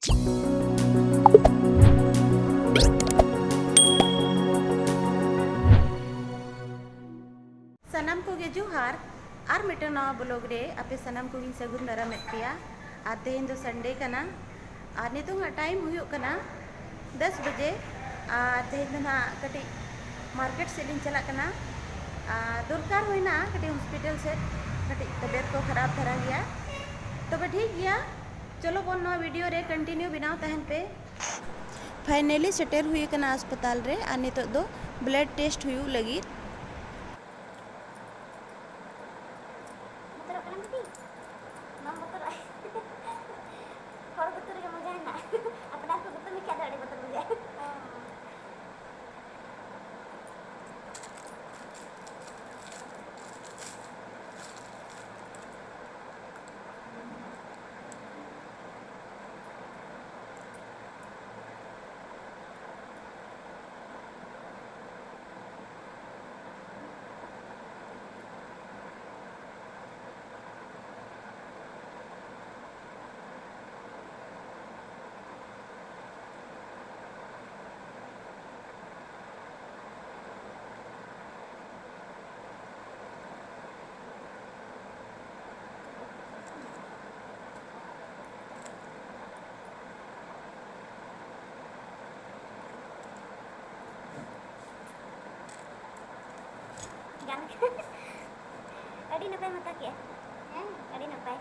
सनम को जोहार और मिट्टे नवा ब्लॉग रे आपे सनम को सगुन दाराम पेया और तेहन दो संडे कना और नितों टाइम हुयो कना 10 बजे और तेहन दो ना कटी मार्केट से चला कना दरकार होना कटी हॉस्पिटल से कटी तबियत को खराब धरा गया तब ठीक गया चलो बन नवा वीडियो रे कंटिन्यू बनाओ तहन पे फाइनली सेटर हुई कना अस्पताल रे और नितो दो ब्लड टेस्ट हुई लगी Adi napai mata kia? Adi napai.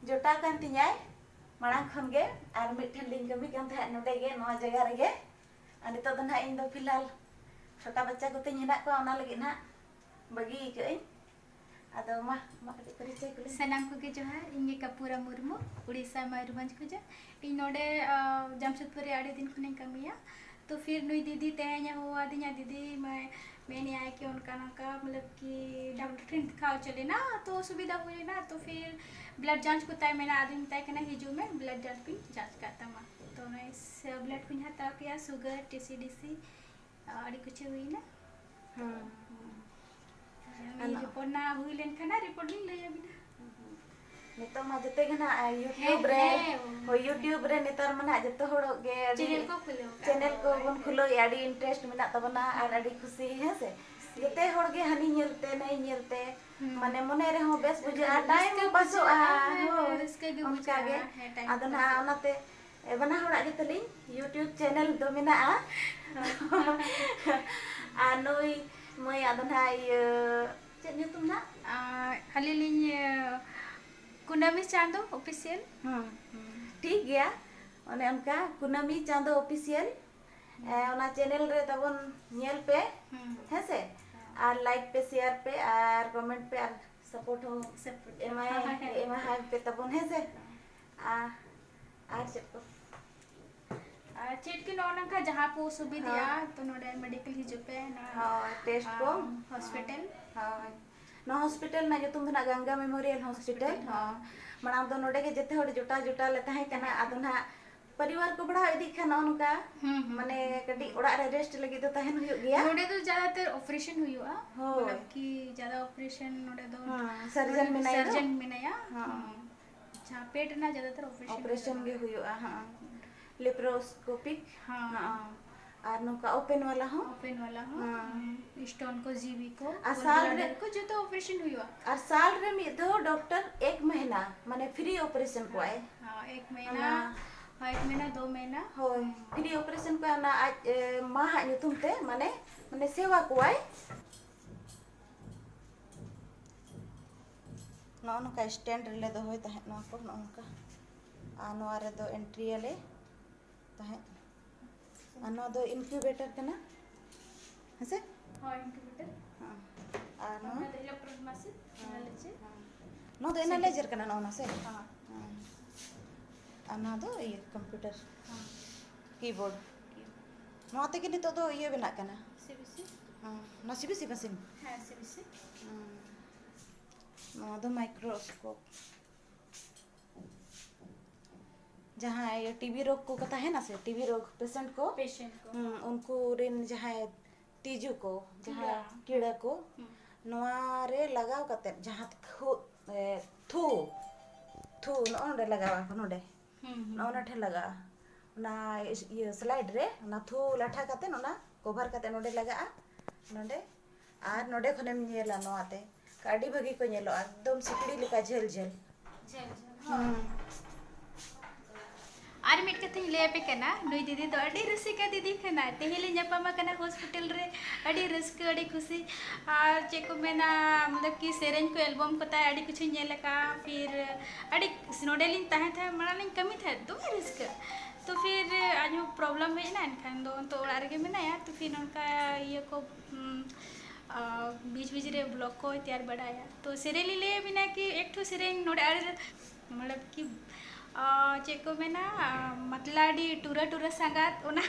जोटा कान तियाय मांग खन गे और मिठन लिंग कमी कान था नोडे गे नवा जगह रे गे अनि तो दना इन दो फिलहाल छोटा बच्चा को तिन हिना को ओना लगी ना बगी के आदो मा कटी परिचय को सनम को के जोहार इंगे कपूरा मुर्मू उड़ीसा मयूरभंज को जा इन नोडे जमशेदपुर रे आड़े दिन खुने कमिया तो फिर नुई दीदी तेहኛ हुआ दिया दीदी मैंने आया कि उनका नका मतलब कि डॉक्टर ट्रेन दिखाओ चले ना तो सुविधा हुई ना तो फिर ब्लड जांच को तय मैंने आदमी तय करना हिजू में ब्लड जांच को जांच करता मैं तो मैं इस ब्लड को हता किया शुगर टीसीडीसी और कुछ हुई ना रिपोर्ट ना हुई लेन खाना रिपोर्ट नहीं ले अभी नितो मा जते गना यूट्यूब रे हो यूट्यूब रे नितर मना जते होड़ गे चैनल को बन खुलो याडी इंटरेस्ट मेना तबना और आडी खुशी है से जते होड़ गे हनी नेलते नहीं नेलते माने मने रे हो बेस बुझा टाइम पासो हो इसके गे उनका गे आदना ओनाते बना होड़ा गे तली यूट्यूब चैनल दो मेना आ नोई मय आदना चेत ᱧᱩᱛᱩᱢ ना हलिलिंग कुनामी चांदो ऑफिशियल ठीक गया ओने उनका कुनामी चांदो ऑफिशियल ओना चैनल रे तबन नेल पे है से और लाइक पे शेयर पे और कमेंट पे और सपोर्ट हो एमा हाई पे तबन है से आ चेट के नोना का जहां को सुविधा तो नोडे मेडिकल हिजु पे ना टेस्ट को हॉस्पिटल ना हॉस्पिटल ना जो तुम ना गंगा मेमोरियल हॉस्पिटल माना दो नोडे के जते होड़ जोटा जोटा ले ताहे कना आदो ना परिवार को बढ़ा इदी खाना उनका माने कडी ओड़ा रे रेस्ट लगी तो ताहेन हुयो गया नोडे तो ज्यादातर ऑपरेशन हुयो मतलब कि ज्यादा ऑपरेशन नोडे दो सर्जन मिनाया अच्छा पेट ना ज्यादातर ऑपरेशन गे हुयो हां लेप्रोस्कोपिक और नोका ओपन वाला हो स्टोन को जीवी को साल रे को जो तो ऑपरेशन हुआ और साल रे में दो डॉक्टर 1 महीना माने फ्री ऑपरेशन को आए हां 1 महीना 2 महीना होय फ्री ऑपरेशन को ना आज माह नुतुम ते माने सेवा को आए नौका स्टैंड रे दोहय तहे को नौका आ नोआ रे दो एंट्री आले तहे आ नोआ दो इनक्यूबेटर कना हसे हां इनक्यूबेटर हां आ नोआ इलेक्ट्रॉनिक मशीन एनालिजे नो दो एनालाइजर कना नोना से हां आ नोआ दो ये कंप्यूटर हां कीबोर्ड नोआ ते कि नितो दो ये बना कना सीबीसी हां ना सीबीसी मशीन हां सीबीसी नोआ दो माइक्रोस्कोप जहाँ ये टीबी रोग को कथा है ना से टीबी रोग पेशेंट को उनको रेन जहाँ तीजू को जहाँ कीड़ा को नोआ रे लगाव कते जहाँ थू थू नोंडे लगावा को नोंडे नोना ठे लगा ना ये स्लाइड रे ना थू लाठा कते नोना कवर कते नोंडे लगा नोंडे आर नोंडे खनेम नेला नोआते काडी भगी को नेलो एकदम सिकड़ी लिका झेल झेल आर मिट कथे ले पे कना नुई दीदी तो अडी रसिका दीदी कना तेहेले न्यापामा कना हॉस्पिटल रे अडी रस्क अडी खुशी आर जे को मेना मतलब कि सेरेंज को एल्बम को ता अडी कुछ नेलका फिर अडी नोडेलिन ताहे था मणालिन कमी था तो रिस्क तो फिर आज प्रॉब्लम है ना इनखान दो तो ओड़ा रे मेनाया तो फिर उनका ये को बीच बीच रे ब्लॉग को तैयार बढ़ाया तो सेरेली ले बिना कि एक ठो सेरेंग नोडे मतलब कि चेको मेना मतलाडी टूरा टूरा संगात ओना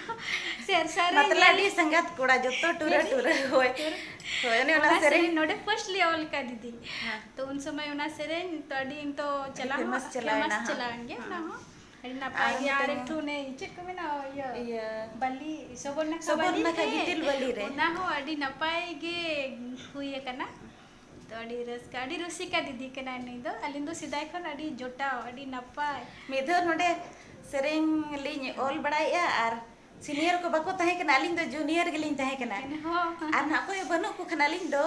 सेरसारे मतलाडी संगात कोड़ा जतो टूरा टूरा होय होय ने ओना सेरेन नोडे फर्स्ट ले ऑल का दीदी तो उन समय ओना सेरेन तो अडी तो चला फेमस चलाएंगे ना हो अडी ना पाए यार एक ठो ने चेको मेना ये बली सबोरना का गितिल बली रे ना हो अडी ना पाए गे हुई कना तो अडी रसिका दीदी के नहीं दो अलिन दो सिदाय खन अडी जोटा अडी नपाय मिधर नोडे सेरेंग लिन ऑल बड़ाया आर सीनियर को बाको तहे के नालिन दो जूनियर गेलिन तहे के ना आर ना को बनु को खनालिन दो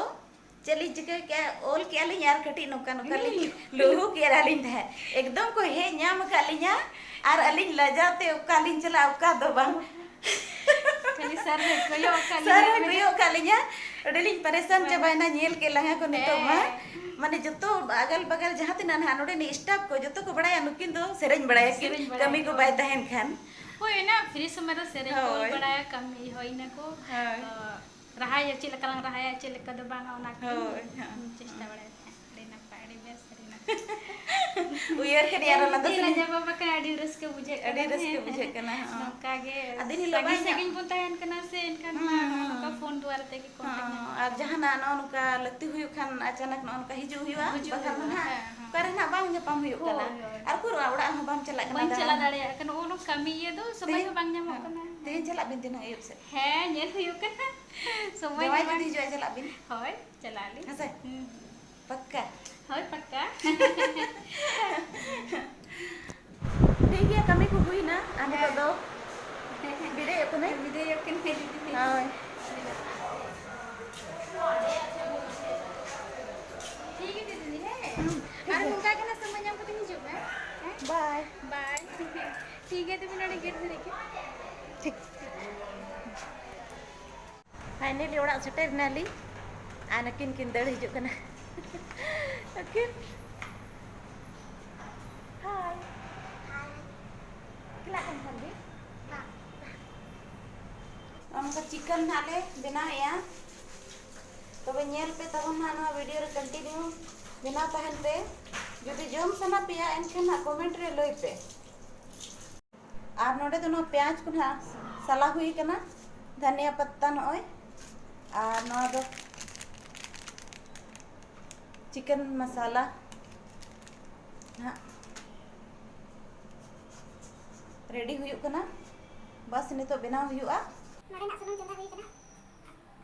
चली जके के ऑल के आलिन यार कटी नोका नोका लिन लोहु के आलिन तहे एकदम को हे न्याम का लिया आर अलिन लजाते उकालिन चला उका दो बांग खाली सर कोयो कालिया अडलिन परेशान चबायना नेल के लंगा को नितो मा माने जतो अगल बगल जहाँ तिना ना नोडे ने स्टाफ को जतो को बड़ाया नुकिन दो सेरेंज बड़ाया कि कमी को बाय तहन खान होय ना फ्री समय सेरेंज को बड़ाया कमी होय ना को रहाय चिल कलंग रहाय चिल कद बांगा ना चेष्टा बड़ाया लेना पाड़ी बेस करीना उयर के यार ना दस ने जब बाबा का अडी रस के बुझे कना नोका गे अदिन लोग सेगिन पुतायन कना से इनका नोका फोन द्वारा ते के कांटेक्ट आर जहाँ ना नोका लगती हुई खान अचानक नोका हिजु हुआ बखन ना करे ना बांग जपाम हुई कना आर को ओड़ा हम बाम चला कना चला दाड़े कन ओनो कमी ये दो समय बांग ᱧᱟᱢᱚᱜ कना ते चला बिन दिन आयुब से है नेल हुई कना समय जवाई जदी जो चला बिन होय चला ली हसे पक्का होय पक्का ठीक है कमी को हुई ना आने को दो बिदे अपने बिदे यकिन पे दीदी हां ठीक है दीदी है अरे उनका के ना समय ᱧᱟᱢ कते हिजु में बाय बाय ठीक है तो बिना गेट धरे के ठीक फाइनली ओड़ा सेटर नाली आना किन दड़ हिजु कना ओके हाय किला kan Fandi हमका चिकन नाले बनाया तबे नेल पे तब ना नवा वीडियो रे कंटिन्यू बिना तहन पे जदि जम सना पिया एनखन ना कमेंट रे लई पे आर नोडे तो प्याज को ना सला हुई कना धनिया पत्ता नय आर नवा दो चिकन मसाला हाँ रेडी हुई कना बस नितो बनाव हुआ नोडे ना सुनुम चंदा हुई कना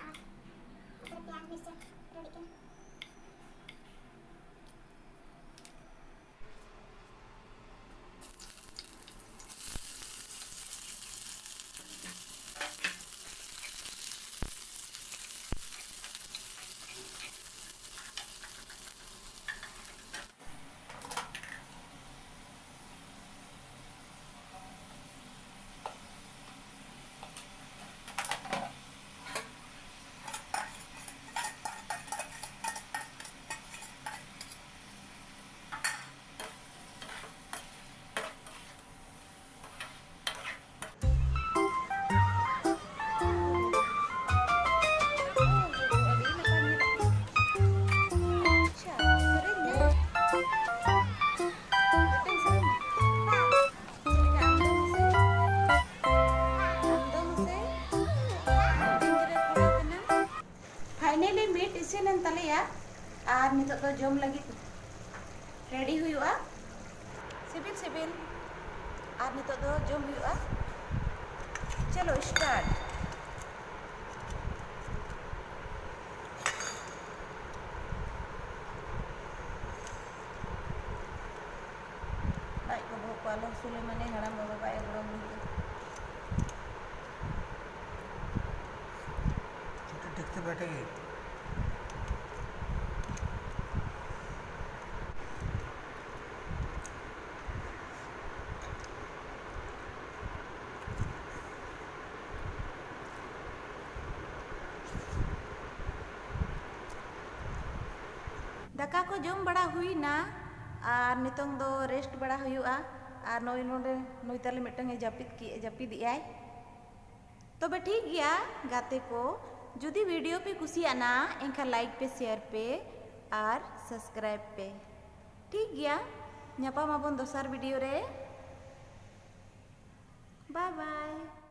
आ प्याज मिर्च रेडी कना मिनिट इसिन तलेया और नितो तो जम लगी रेडी हुआ सिबिल सिबिल और नितो तो जम हुआ चलो स्टार्ट नाइ को बहुत पालो सुले मने हराम बाबा बाय गरम हुई देखते बैठेंगे दाका को जम बड़ा हुई ना और नितोंग दो रेस्ट बड़ा हुआ और नई नोडे नई ताले मिटंगे जापिद आय तबे ठीक गया गाते को जुदी वीडियो पे कुसिया ना एंखा लाइक पे शेयर पे और सब्सक्राइब पे ठीक गया ᱧᱟᱯᱟᱢ ᱟᱵᱚᱱ ᱫᱚᱥᱟᱨ वीडियो रे बाय बाय।